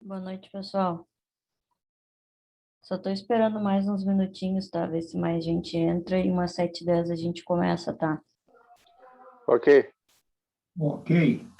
Boa noite, pessoal. Só tô esperando mais uns minutinhos, tá? Ver se mais gente entra e umas 7h10 a gente começa, tá? Ok. Ok.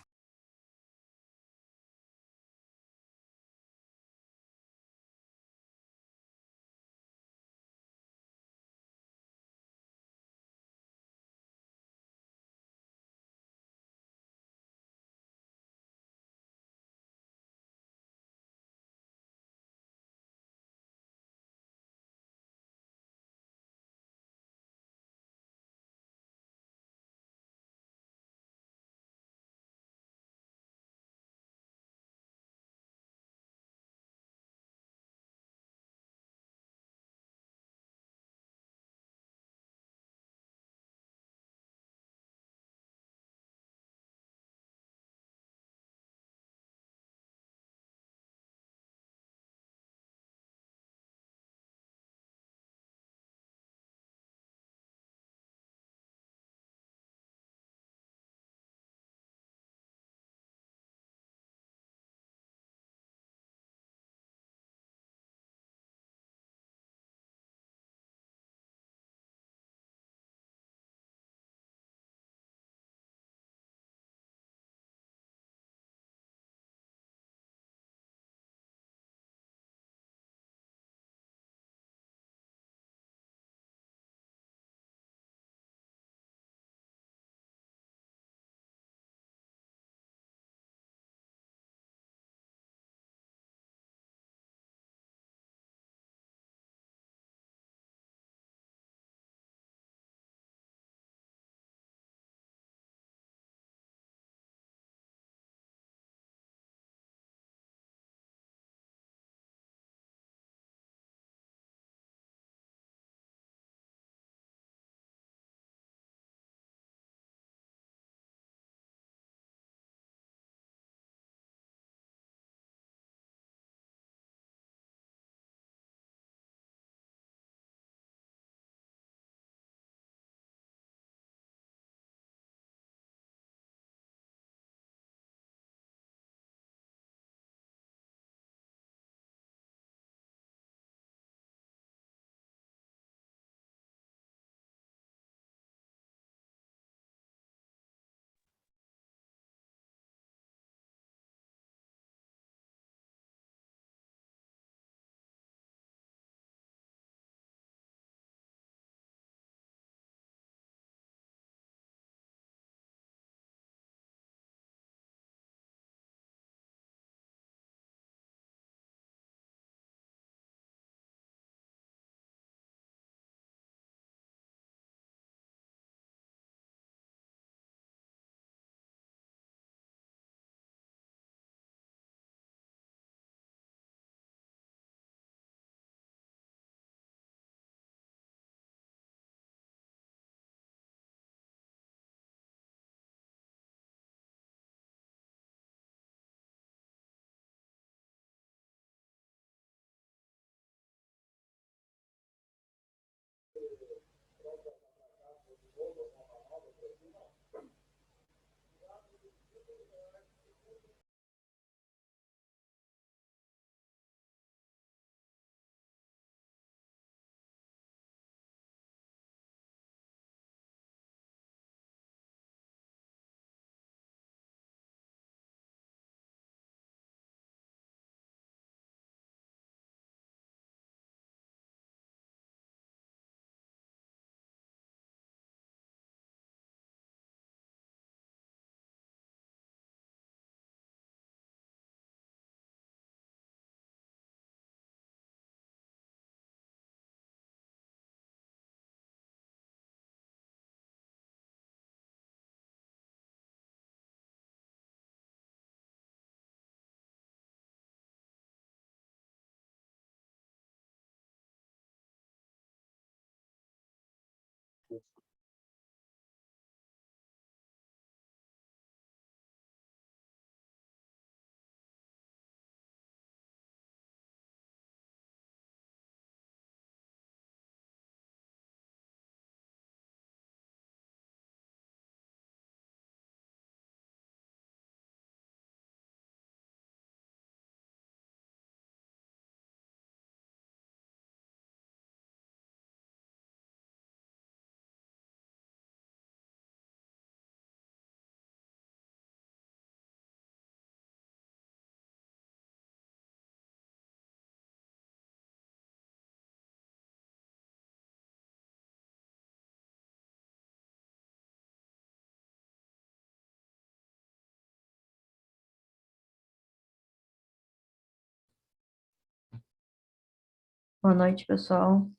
Boa noite, pessoal.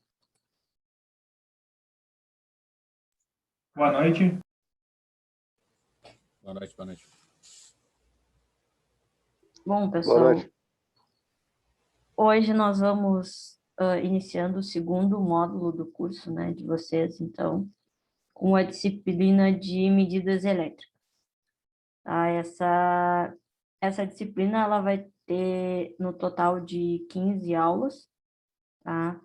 Boa noite. Boa noite, boa noite. Bom, Boa pessoal, noite. hoje nós vamos iniciando o segundo módulo do curso, né, de vocês, então, com a disciplina de medidas elétricas. Tá? Essa disciplina, ela vai ter no total de 15 aulas, tá?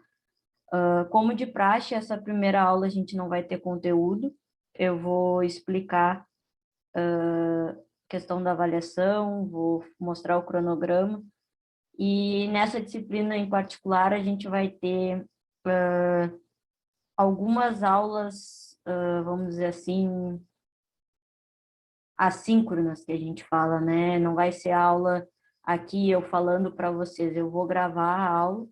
Como de praxe, essa primeira aula a gente não vai ter conteúdo, eu vou explicar questão da avaliação, vou mostrar o cronograma, e nessa disciplina em particular a gente vai ter algumas aulas, vamos dizer assim, assíncronas que a gente fala, né? Não vai ser aula aqui eu falando para vocês, eu vou gravar a aula,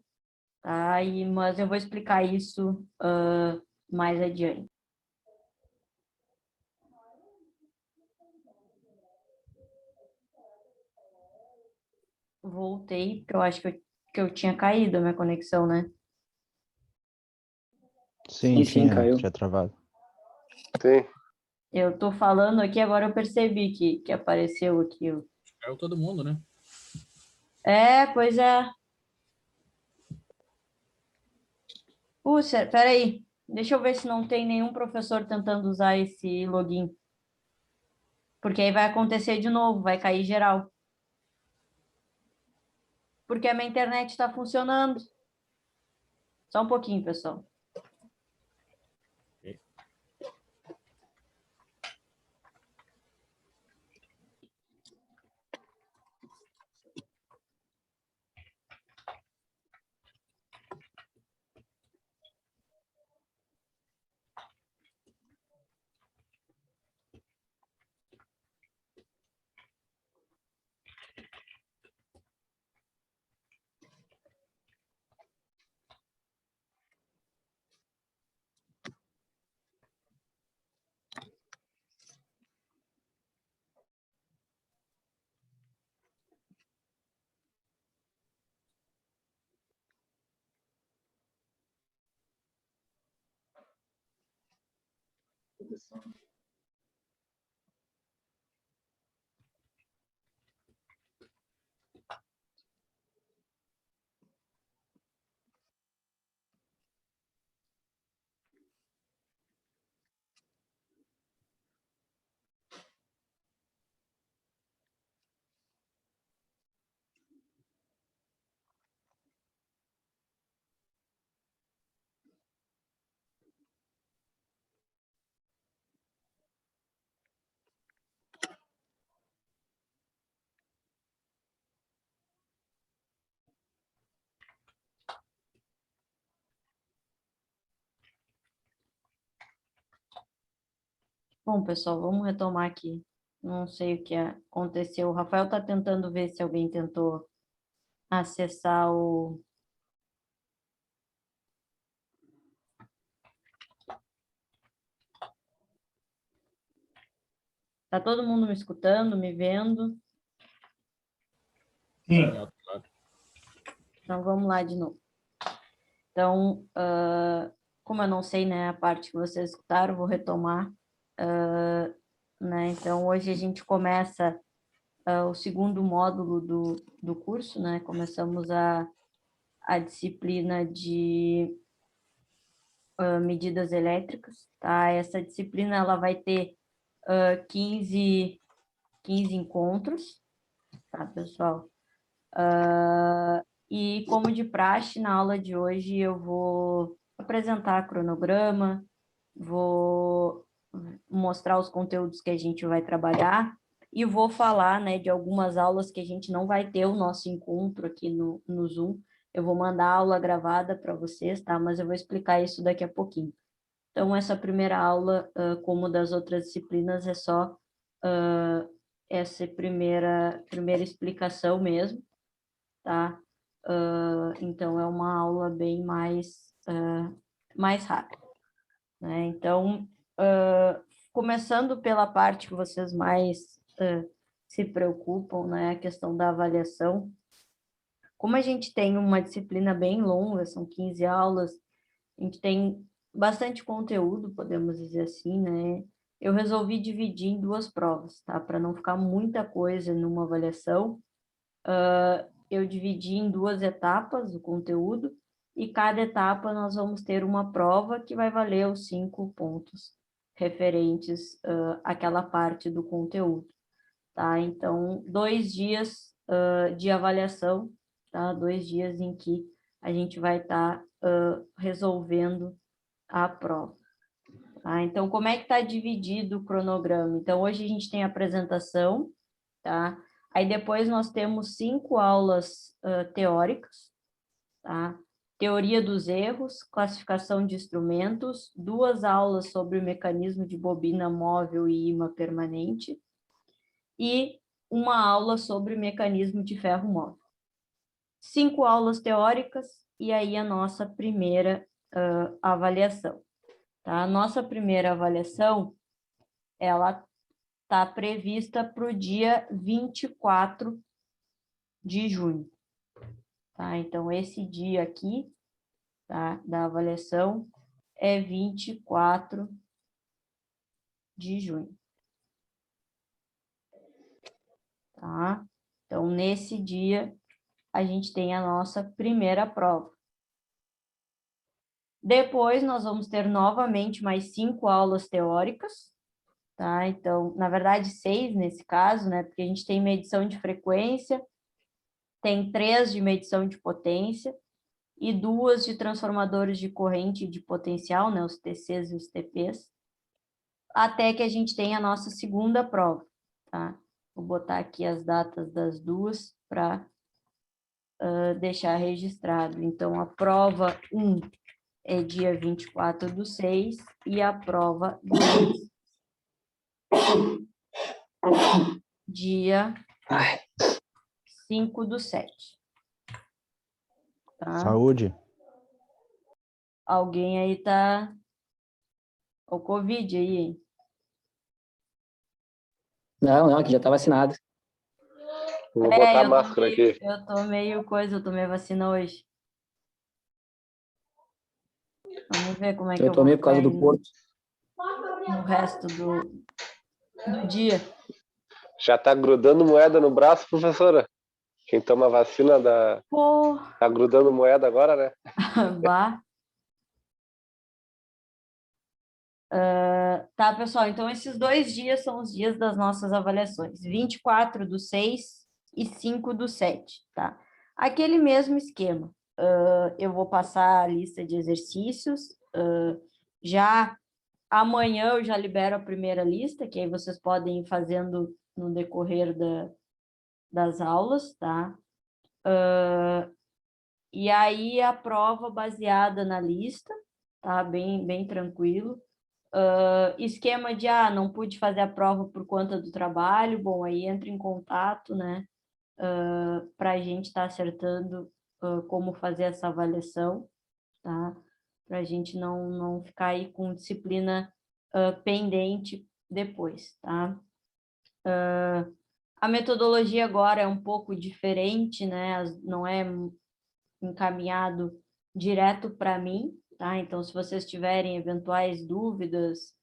tá? Mas eu vou explicar isso mais adiante. Voltei, porque eu acho que eu tinha caído a minha conexão, né? Sim, Caiu. tinha travado. Sim. Eu tô falando aqui, agora eu percebi que apareceu aqui. Caiu todo mundo, né? Pois é. Puxa, peraí. Deixa eu ver se não tem nenhum professor tentando usar esse login. Porque aí vai acontecer de novo, vai cair geral. Porque a minha internet está funcionando. Só um pouquinho, pessoal. Bom, pessoal, vamos retomar aqui. Não sei o que aconteceu. O Rafael está tentando ver se alguém tentou acessar o... Tá todo mundo me escutando, me vendo? Sim. Claro. Então, vamos lá de novo. Então, como eu não sei, né, a parte que vocês escutaram, vou retomar. Né? Então, hoje a gente começa o segundo módulo do curso, né? Começamos a disciplina de medidas elétricas, tá? Essa disciplina, ela vai ter 15 encontros, tá, pessoal? E como de praxe, na aula de hoje eu vou apresentar cronograma, vou mostrar os conteúdos que a gente vai trabalhar e vou falar, né, de algumas aulas que a gente não vai ter o nosso encontro aqui no Zoom. Eu vou mandar a aula gravada para vocês, tá? Mas eu vou explicar isso daqui a pouquinho. Então, essa primeira aula, como das outras disciplinas, é só essa primeira explicação mesmo, tá? Então, é uma aula bem mais rápida, né? Então, começando pela parte que vocês mais se preocupam, né? A questão da avaliação. como a gente tem uma disciplina bem longa, são 15 aulas, a gente tem bastante conteúdo, podemos dizer assim, né? Eu resolvi dividir em 2 provas, tá? Para não ficar muita coisa numa avaliação, eu dividi em 2 etapas o conteúdo, e cada etapa nós vamos ter uma prova que vai valer os 5 pontos referentes àquela parte do conteúdo, tá? Então, 2 dias de avaliação, tá? 2 dias em que a gente vai estar resolvendo a prova. Tá? Então, como é que está dividido o cronograma? Então, hoje a gente tem a apresentação, tá? Aí depois nós temos 5 aulas teóricas, tá? Teoria dos erros, classificação de instrumentos, 2 aulas sobre o mecanismo de bobina móvel e ímã permanente e uma aula sobre o mecanismo de ferro móvel. 5 aulas teóricas e aí a nossa primeira avaliação. Tá? A nossa primeira avaliação, ela está prevista para o dia 24 de junho. Tá? Então, esse dia aqui, tá, da avaliação é 24 de junho. Tá? Então, nesse dia, a gente tem a nossa primeira prova. Depois, nós vamos ter novamente mais 5 aulas teóricas, tá? Então, na verdade, 6 nesse caso, né? Porque a gente tem medição de frequência, tem 3 de medição de potência e 2 de transformadores de corrente e de potencial, né? Os TCs e os TPs, até que a gente tenha a nossa segunda prova, tá? Vou botar aqui as datas das duas para deixar registrado. Então, a prova 1 é dia 24/6 e a prova 2 dia 5/7. Tá? Saúde. Alguém aí tá... O Covid aí, hein? Não, aqui já tá vacinado. Vou botar a eu máscara aqui. Eu tomei eu tomei a vacina hoje. Vamos ver como é que Eu eu tomei vou por causa ficar do Porto. no resto do dia. Já tá grudando moeda no braço, professora? Quem toma vacina Pô, tá grudando moeda agora, né? bah. Tá, pessoal, então esses 2 dias são os dias das nossas avaliações, 24/6 e 5/7, tá? Aquele mesmo esquema, eu vou passar a lista de exercícios, já amanhã eu já libero a primeira lista, que aí vocês podem ir fazendo no decorrer das aulas, tá? E aí a prova baseada na lista, tá? Bem tranquilo. Esquema de, não pude fazer a prova por conta do trabalho, bom, aí entra em contato, né, para a gente estar acertando como fazer essa avaliação, tá, para a gente não ficar aí com disciplina pendente depois, tá. A metodologia agora é um pouco diferente, né, não é encaminhado direto para mim, tá, então se vocês tiverem eventuais dúvidas,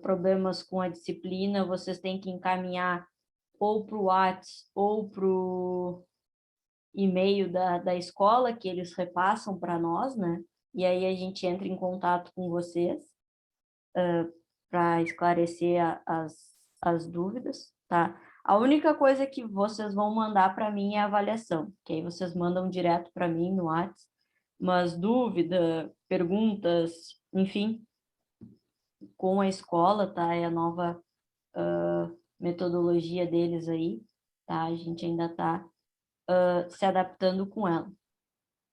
problemas com a disciplina, vocês têm que encaminhar ou para o WhatsApp ou para o e-mail da escola, que eles repassam para nós, né? E aí a gente entra em contato com vocês para esclarecer as dúvidas, tá? A única coisa que vocês vão mandar para mim é a avaliação, que aí vocês mandam direto para mim no WhatsApp, mas dúvida, perguntas, enfim, com a escola, tá? É a nova metodologia deles aí, tá? A gente ainda está se adaptando com ela,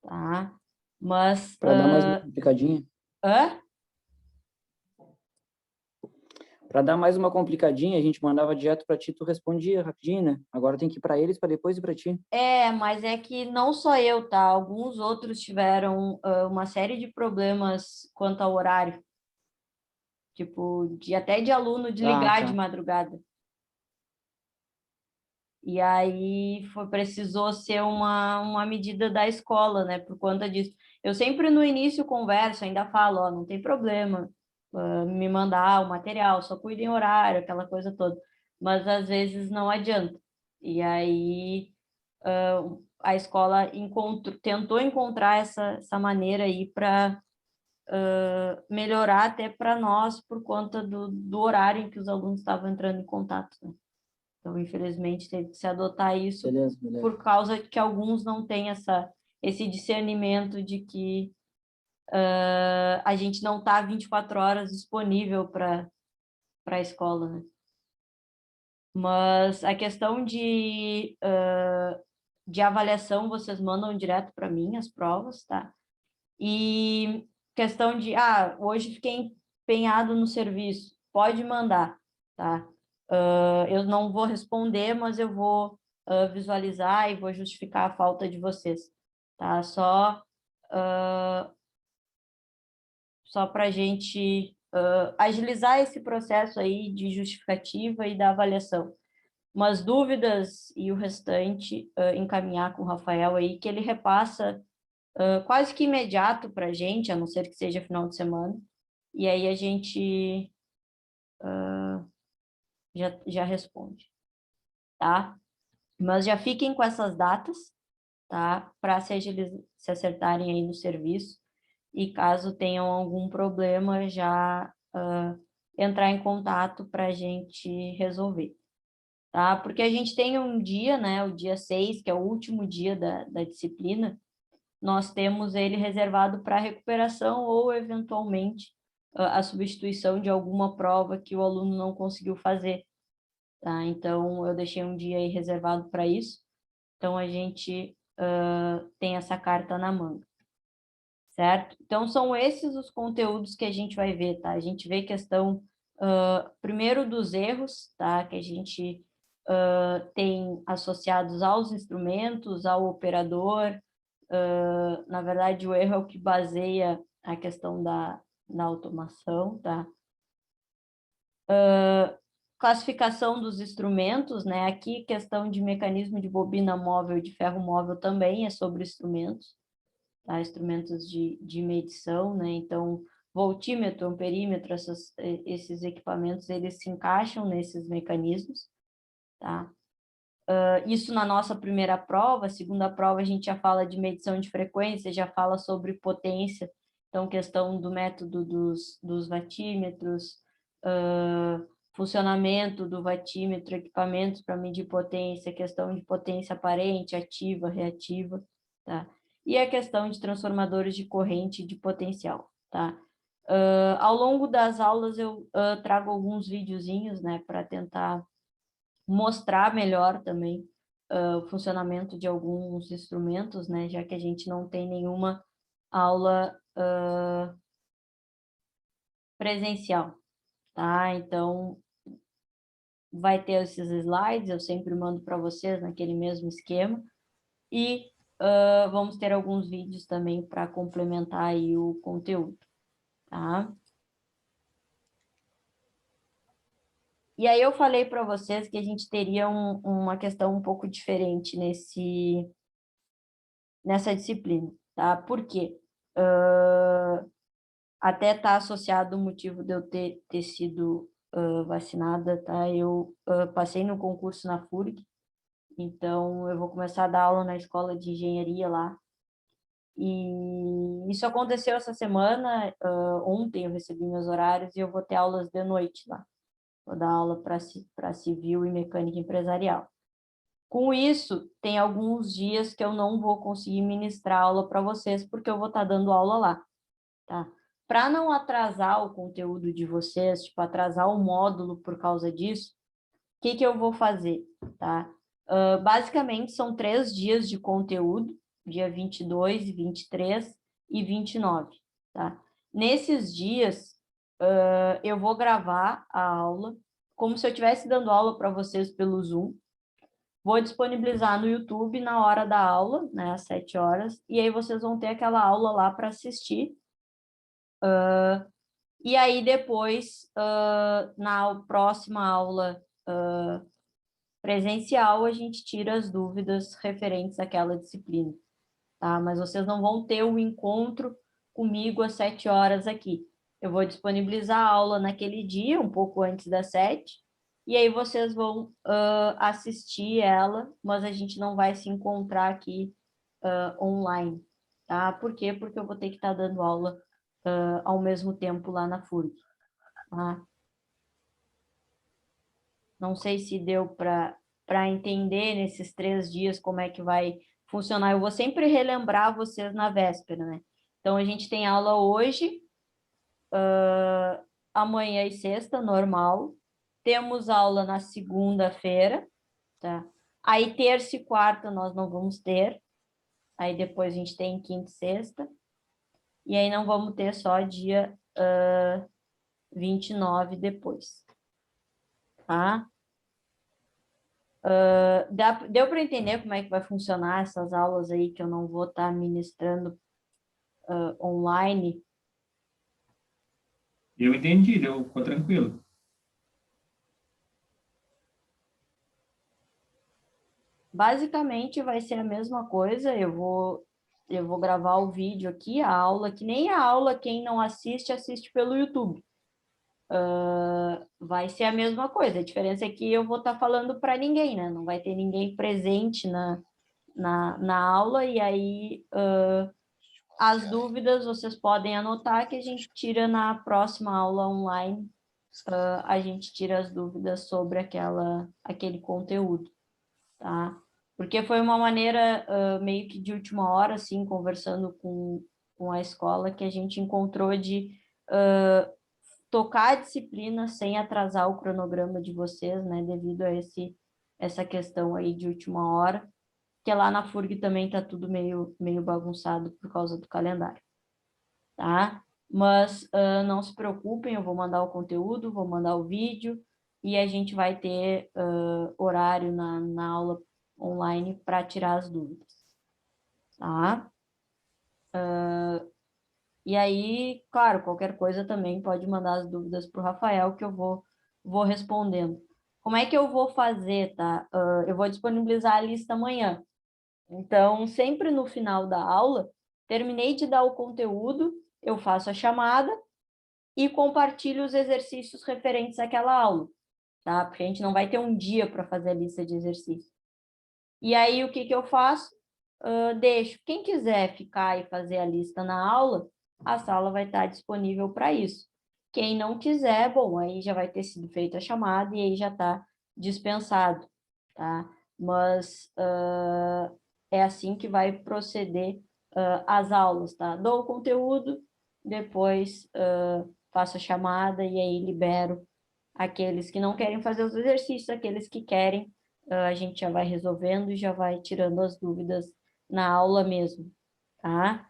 tá? Mas... Para dar mais uma complicadinha. Hã? Para dar mais uma complicadinha, a gente mandava direto para ti, tu respondia rapidinho, né? Agora tem que ir para eles, para depois ir para ti. Mas é que não só eu, tá? Alguns outros tiveram uma série de problemas quanto ao horário. Tipo, até de aluno de ligar de madrugada. E aí precisou ser uma medida da escola, né, por conta disso. Eu sempre no início converso, ainda falo, ó, não tem problema me mandar o material, só cuida em horário, aquela coisa toda. Mas às vezes não adianta. E aí a escola tentou encontrar essa maneira aí para melhorar até para nós por conta do horário em que os alunos estavam entrando em contato, né? Então, infelizmente, teve que se adotar isso Beleza. por causa de que alguns não têm esse discernimento de que a gente não está 24 horas disponível para a escola, né? Mas a questão de avaliação, vocês mandam direto para mim as provas, tá? E questão de, hoje fiquei empenhado no serviço, pode mandar, tá? Eu não vou responder, mas eu vou visualizar e vou justificar a falta de vocês, tá? Só para a gente agilizar esse processo aí de justificativa e da avaliação. Umas dúvidas e o restante encaminhar com o Rafael aí, que ele repassa quase que imediato para a gente, a não ser que seja final de semana, e aí a gente já responde, tá? Mas já fiquem com essas datas, tá? Para se acertarem aí no serviço, e caso tenham algum problema, já entrar em contato para a gente resolver, tá? Porque a gente tem um dia, né? O dia 6, que é o último dia da disciplina, nós temos ele reservado para recuperação ou, eventualmente, a substituição de alguma prova que o aluno não conseguiu fazer, tá? Então, eu deixei um dia aí reservado para isso. Então, a gente tem essa carta na manga, certo? Então, são esses os conteúdos que a gente vai ver, tá? A gente vê questão, primeiro, dos erros, tá? Que a gente tem associados aos instrumentos, ao operador. Na verdade, o erro é o que baseia a questão da automação, tá? Classificação dos instrumentos, né? Aqui, questão de mecanismo de bobina móvel e de ferro móvel também é sobre instrumentos, tá? Instrumentos de medição, né? Então, voltímetro, amperímetro, esses equipamentos, eles se encaixam nesses mecanismos, tá? Isso na nossa primeira prova. Segunda prova, a gente já fala de medição de frequência, já fala sobre potência, então questão do método dos watímetros, funcionamento do watímetro, equipamentos para medir potência, questão de potência aparente, ativa, reativa, tá? E a questão de transformadores de corrente e de potencial, tá? Ao longo das aulas eu trago alguns videozinhos, né, para tentar mostrar melhor também o funcionamento de alguns instrumentos, né, já que a gente não tem nenhuma aula presencial, tá? Então, vai ter esses slides, eu sempre mando para vocês naquele mesmo esquema, e vamos ter alguns vídeos também para complementar aí o conteúdo, tá? E aí eu falei para vocês que a gente teria uma questão um pouco diferente nessa disciplina, tá? Por quê? Até está associado o motivo de eu ter sido vacinada, tá? Eu passei no concurso na FURG, então eu vou começar a dar aula na escola de engenharia lá. E isso aconteceu essa semana, ontem eu recebi meus horários e eu vou ter aulas de noite lá. Vou dar aula para civil e mecânica empresarial. Com isso, tem alguns dias que eu não vou conseguir ministrar aula para vocês, porque eu vou estar dando aula lá, tá? Para não atrasar o conteúdo de vocês, tipo, atrasar o módulo por causa disso, o que eu vou fazer, tá? Basicamente, são 3 dias de conteúdo, dia 22, 23 e 29, tá? Nesses dias, eu vou gravar a aula, como se eu estivesse dando aula para vocês pelo Zoom. Vou disponibilizar no YouTube na hora da aula, né, às 7 horas, e aí vocês vão ter aquela aula lá para assistir. E aí depois, na próxima aula presencial, a gente tira as dúvidas referentes àquela disciplina, tá? Mas vocês não vão ter um encontro comigo às 7 horas aqui. Eu vou disponibilizar a aula naquele dia, um pouco antes das 7, e aí vocês vão assistir ela, mas a gente não vai se encontrar aqui online, tá? Por quê? Porque eu vou ter que estar dando aula ao mesmo tempo lá na FURG, tá? Não sei se deu para entender nesses 3 dias como é que vai funcionar. Eu vou sempre relembrar vocês na véspera, né? Então, a gente tem aula hoje, amanhã e sexta, normal. Temos aula na segunda-feira, tá? Aí, terça e quarta nós não vamos ter. Aí, depois a gente tem quinta e sexta. E aí, não vamos ter só dia 29 depois, tá? Deu para entender como é que vai funcionar essas aulas aí que eu não vou estar ministrando online? Eu entendi, ficou tranquilo. Basicamente vai ser a mesma coisa, eu vou gravar o vídeo aqui, a aula, que nem a aula, quem não assiste, assiste pelo YouTube. Vai ser a mesma coisa, a diferença é que eu vou estar falando para ninguém, né? Não vai ter ninguém presente na aula, e aí as dúvidas vocês podem anotar que a gente tira na próxima aula online, a gente tira as dúvidas sobre aquele conteúdo, tá? Porque foi uma maneira meio que de última hora, assim, conversando com a escola, que a gente encontrou de tocar a disciplina sem atrasar o cronograma de vocês, né, devido a essa questão aí de última hora, que lá na FURG também está tudo meio bagunçado por causa do calendário, tá? Mas não se preocupem, eu vou mandar o conteúdo, vou mandar o vídeo, e a gente vai ter horário na aula online para tirar as dúvidas, tá? E aí, claro, qualquer coisa também pode mandar as dúvidas para o Rafael, que eu vou respondendo. Como é que eu vou fazer, tá? Eu vou disponibilizar a lista amanhã. Então, sempre no final da aula, terminei de dar o conteúdo, eu faço a chamada e compartilho os exercícios referentes àquela aula, tá? Porque a gente não vai ter um dia para fazer a lista de exercícios. E aí, o que que eu faço? Deixo. Quem quiser ficar e fazer a lista na aula, a sala vai estar disponível para isso. Quem não quiser, bom, aí já vai ter sido feita a chamada e aí já está dispensado, tá? Mas é assim que vai proceder as aulas, tá? Dou o conteúdo, depois faço a chamada e aí libero aqueles que não querem fazer os exercícios, aqueles que querem, a gente já vai resolvendo e já vai tirando as dúvidas na aula mesmo, tá?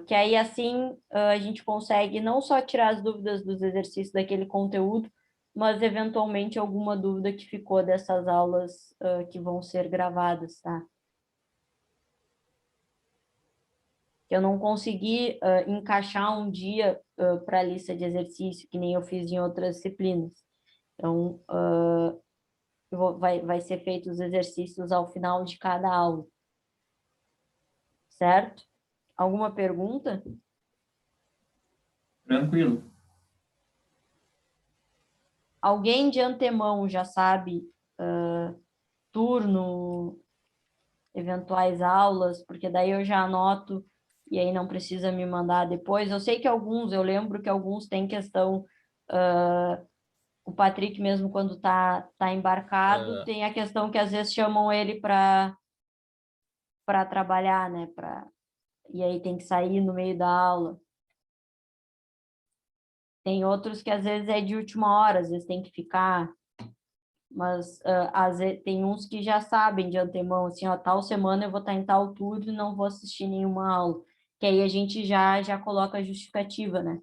Que aí, assim, a gente consegue não só tirar as dúvidas dos exercícios daquele conteúdo, mas, eventualmente, alguma dúvida que ficou dessas aulas que vão ser gravadas, tá? Eu não consegui encaixar um dia para a lista de exercício, que nem eu fiz em outras disciplinas. Então, vai ser feitos os exercícios ao final de cada aula. Certo? Alguma pergunta? Tranquilo. Alguém de antemão já sabe turno, eventuais aulas, porque daí eu já anoto e aí não precisa me mandar depois. Eu sei que alguns, eu lembro que alguns têm questão, o Patrick mesmo quando tá embarcado, tem a questão que às vezes chamam ele para trabalhar, né? E aí tem que sair no meio da aula. Tem outros que às vezes é de última hora, às vezes tem que ficar, mas às vezes, tem uns que já sabem de antemão, assim, ó, tal semana eu vou estar em tal turno e não vou assistir nenhuma aula, que aí a gente já coloca a justificativa, né?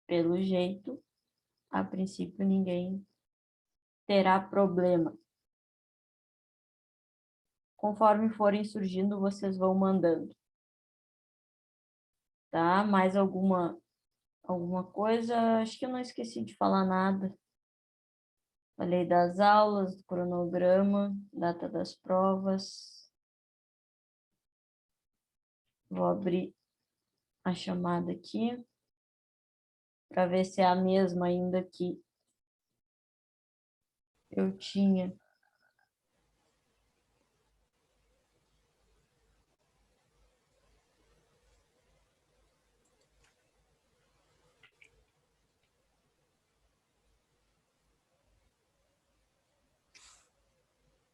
Pelo jeito, a princípio ninguém terá problema. conforme forem surgindo, vocês vão mandando. Tá? Mais alguma coisa? Acho que eu não esqueci de falar nada. Falei das aulas, do cronograma, data das provas. Vou abrir a chamada aqui para ver se é a mesma ainda que eu tinha.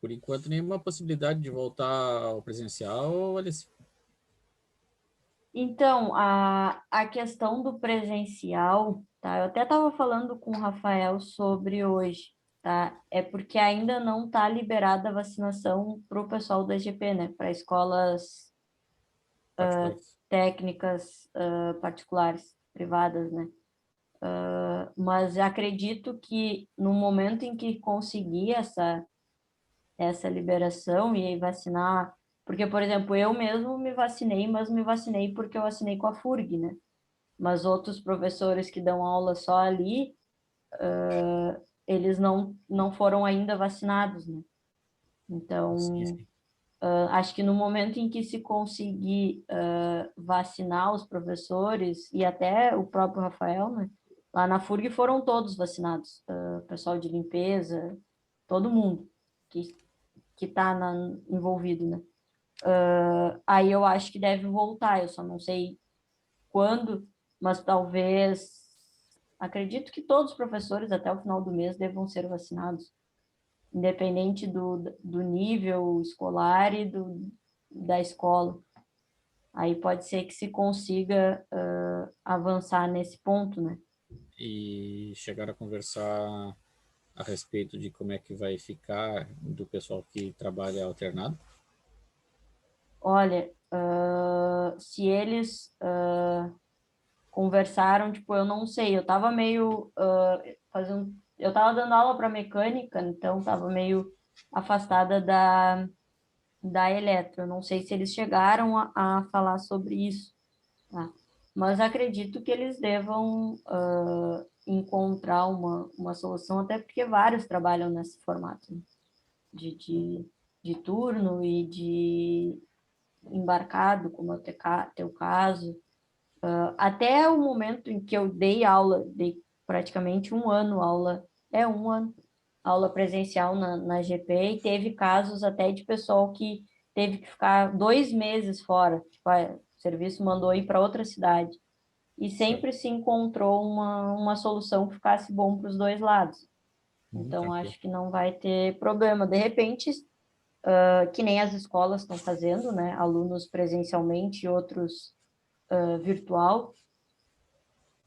Por enquanto, nenhuma possibilidade de voltar ao presencial, Alice? Então, a questão do presencial, tá? Eu até estava falando com o Rafael sobre hoje, tá? É porque ainda não está liberada a vacinação para o pessoal da EGP, né? Para escolas Particulares. técnicas particulares, privadas, né? Mas acredito que no momento em que conseguir essa liberação e aí vacinar, porque, por exemplo, eu mesmo me vacinei, mas me vacinei porque eu vacinei com a FURG, né? Mas outros professores que dão aula só ali, eles não foram ainda vacinados, né? Sim, Então, sim. acho que no momento em que se conseguir vacinar os professores e até o próprio Rafael, né? Lá na FURG foram todos vacinados, pessoal de limpeza, todo mundo que está envolvido, né? Aí eu acho que deve voltar, eu só não sei quando, mas talvez, acredito que todos os professores até o final do mês devam ser vacinados, independente do nível escolar e da escola. Aí pode ser que se consiga avançar nesse ponto, né? E chegaram a conversar a respeito de como é que vai ficar do pessoal que trabalha alternado? Olha, se eles conversaram, tipo, eu não sei, eu tava meio eu tava dando aula para mecânica, então tava meio afastada da eletro. Eu não sei se eles chegaram a falar sobre isso, tá? Mas acredito que eles devam encontrar uma solução, até porque vários trabalham nesse formato, né? de turno e de embarcado, como é o teu caso. Até o momento em que eu dei aula, dei praticamente um ano aula presencial na GP, e teve casos até de pessoal que teve que ficar 2 meses fora, tipo, o serviço mandou ir para outra cidade, e sempre se encontrou uma solução que ficasse bom para os dois lados. Então, Tranquilo. acho que não vai ter problema. De repente, que nem as escolas estão fazendo, né? Alunos presencialmente e outros virtual,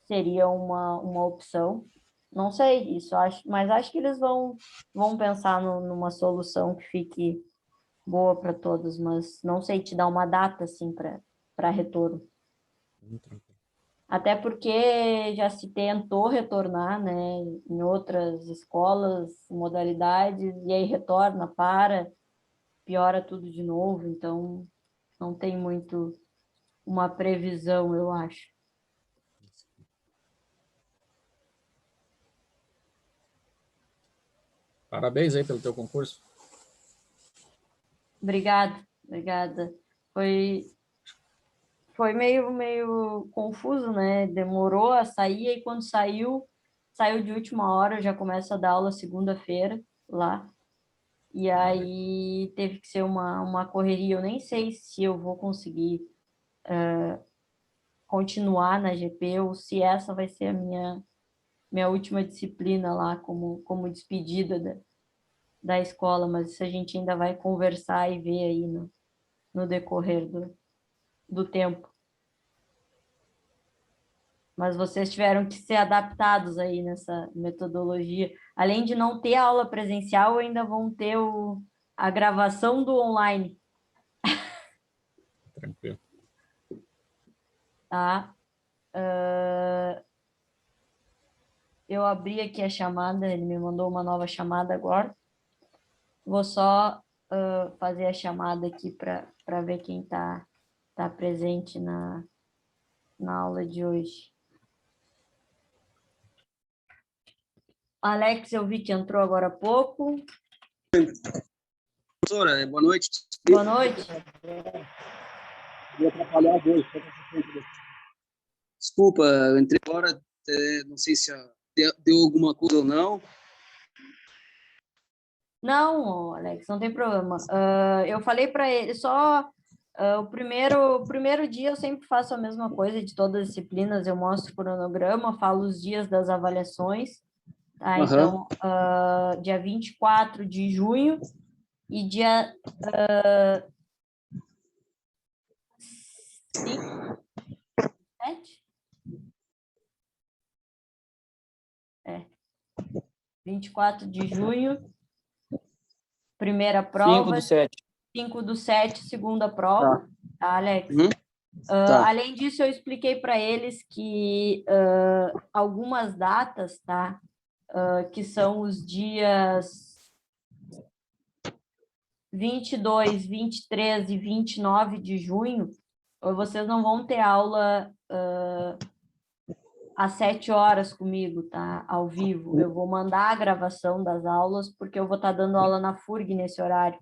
seria uma opção. Não sei isso, mas acho que eles vão pensar numa solução que fique boa para todos, mas não sei te dar uma data assim para retorno. Tranquilo. Até porque já se tentou retornar, né, em outras escolas, modalidades, e aí retorna, piora tudo de novo, então não tem muito uma previsão, eu acho. Parabéns aí pelo teu concurso. Obrigada. Foi, foi meio confuso, né? Demorou a sair, e quando saiu de última hora, já começa a dar aula segunda-feira lá. E aí teve que ser uma correria. Eu nem sei se eu vou conseguir continuar na GP ou se essa vai ser a minha última disciplina lá como despedida da escola, mas isso a gente ainda vai conversar e ver aí no decorrer do tempo. Mas vocês tiveram que ser adaptados aí nessa metodologia. Além de não ter aula presencial, ainda vão ter a gravação do online, Tranquilo. tá? Eu abri aqui a chamada, ele me mandou uma nova chamada agora. Vou só fazer a chamada aqui para ver quem está presente na aula de hoje. Alex, eu vi que entrou agora há pouco. Professora, boa noite. Boa noite. Vou atrapalhar hoje. Desculpa, eu entrei agora, não sei se deu alguma coisa ou não. Não, Alex, não tem problema. Eu falei para ele, só o primeiro dia eu sempre faço a mesma coisa de todas as disciplinas, eu mostro o cronograma, falo os dias das avaliações, tá? Aham. Então, dia 24 de junho e dia 5, 7? 24 de junho, primeira prova, 5/7. 5/7, segunda prova, tá, Alex? Uhum. Tá. Além disso, eu expliquei para eles que algumas datas, tá, que são os dias 22, 23 e 29 de junho, vocês não vão ter aula às 7 horas comigo, tá? Ao vivo. Eu vou mandar a gravação das aulas, porque eu vou estar dando aula na FURG nesse horário.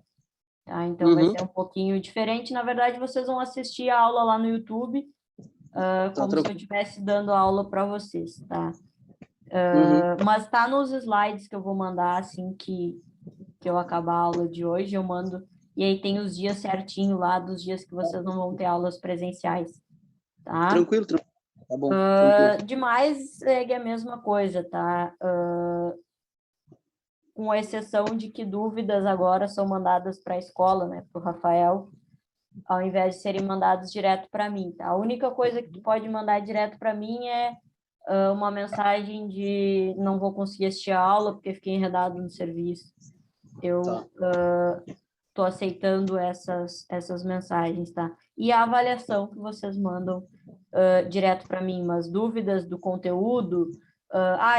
Tá? Então, vai ser um pouquinho diferente. Na verdade, vocês vão assistir a aula lá no YouTube, como se eu estivesse dando aula para vocês, tá? Mas tá nos slides que eu vou mandar assim que eu acabar a aula de hoje, eu mando. E aí tem os dias certinho lá, dos dias que vocês não vão ter aulas presenciais, tá? Tranquilo. Tá bom. Tranquilo. Demais segue a mesma coisa, tá? Com exceção de que dúvidas agora são mandadas para a escola, né, para o Rafael, ao invés de serem mandados direto para mim, tá? A única coisa que tu pode mandar direto para mim é uma mensagem de não vou conseguir assistir a aula porque fiquei enredado no serviço. Eu estou aceitando essas mensagens, tá? E a avaliação que vocês mandam direto para mim, mas dúvidas do conteúdo,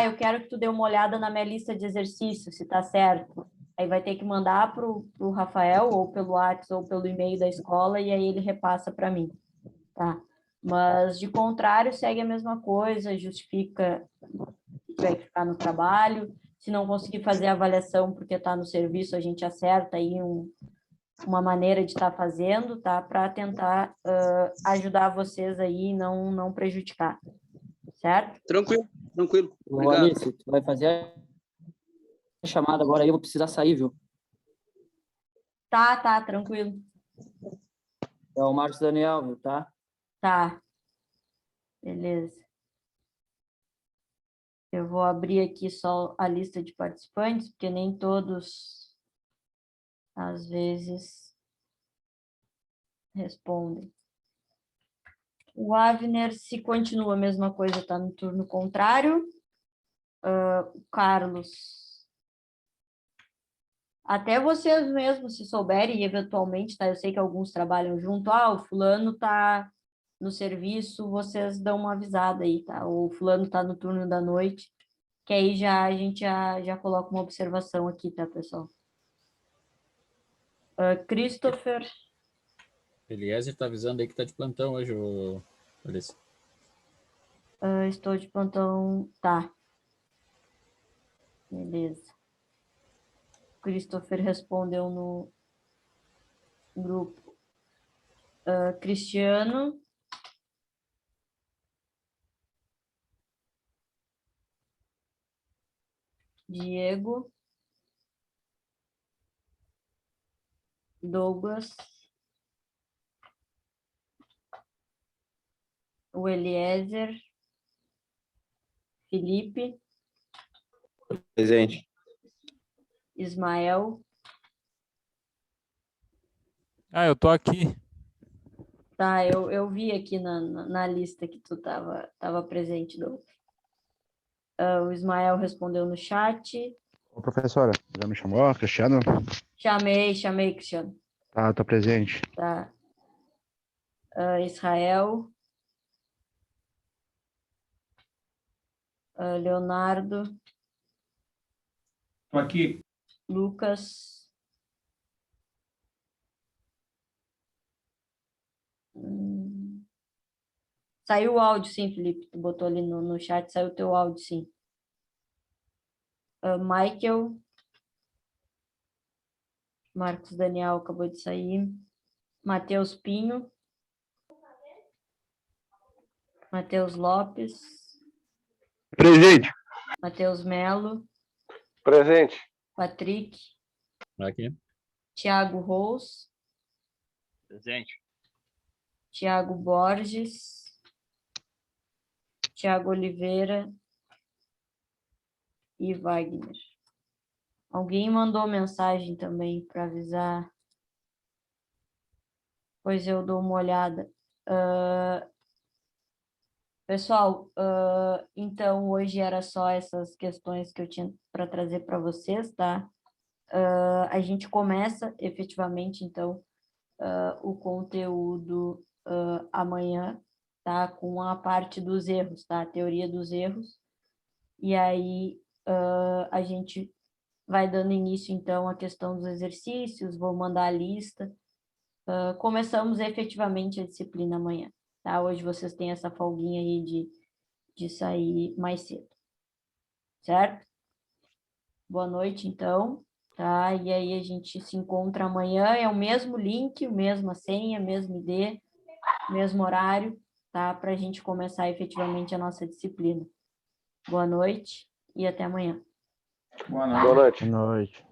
eu quero que tu dê uma olhada na minha lista de exercícios, se tá certo. Aí vai ter que mandar para o Rafael, ou pelo WhatsApp, ou pelo e-mail da escola, e aí ele repassa para mim, tá? Mas, de contrário, segue a mesma coisa, justifica que vai ficar no trabalho. Se não conseguir fazer a avaliação porque está no serviço, a gente acerta aí uma maneira de estar fazendo, tá? Para tentar ajudar vocês aí e não prejudicar, certo? Tranquilo. Ô, Obrigado. Alice, tu vai fazer a chamada agora aí, eu vou precisar sair, viu? Tá, tranquilo. É o Marcos Daniel, viu, tá? Tá. Beleza. Eu vou abrir aqui só a lista de participantes, porque nem todos, às vezes, respondem. O Avner, se continua a mesma coisa, está no turno contrário. O Carlos. Até vocês mesmos, se souberem, eventualmente, tá? Eu sei que alguns trabalham junto. O fulano tá no serviço, vocês dão uma avisada aí, tá? O fulano tá no turno da noite, que aí a gente já coloca uma observação aqui, tá, pessoal? Christopher. Eliezer está avisando aí que está de plantão hoje, Alice. Estou de plantão. Tá. Beleza. Christopher respondeu no grupo. Cristiano. Diego. Douglas. O Eliezer. Felipe. Presente. Ismael. Eu tô aqui. Tá, eu vi aqui na lista que tu tava presente, Douglas. O Ismael respondeu no chat. Ô, professora, já me chamou, Cristiano? Chamei, Cristiano. Tá, tô presente. Tá. Israel. Leonardo. Tô aqui. Lucas. Saiu o áudio, sim, Felipe. Tu botou ali no chat, saiu o teu áudio, sim. Michael. Marcos Daniel acabou de sair. Matheus Pinho. Matheus Lopes. Presente. Matheus Melo. Presente. Patrick. Aqui. Thiago Rous. Presente. Thiago Borges. Thiago Oliveira. E Wagner. Alguém mandou mensagem também para avisar. Pois eu dou uma olhada. Pessoal, então hoje era só essas questões que eu tinha para trazer para vocês, tá? A gente começa efetivamente, então, o conteúdo amanhã, tá? Com a parte dos erros, tá? A teoria dos erros. E aí a gente vai dando início, então, à questão dos exercícios, vou mandar a lista. Começamos efetivamente a disciplina amanhã, tá? Hoje vocês têm essa folguinha aí de sair mais cedo, certo? Boa noite, então, tá? E aí a gente se encontra amanhã, é o mesmo link, a mesma senha, mesmo ID, mesmo horário, tá? Para a gente começar efetivamente a nossa disciplina. Boa noite e até amanhã. Boa noite. Boa noite. Boa noite.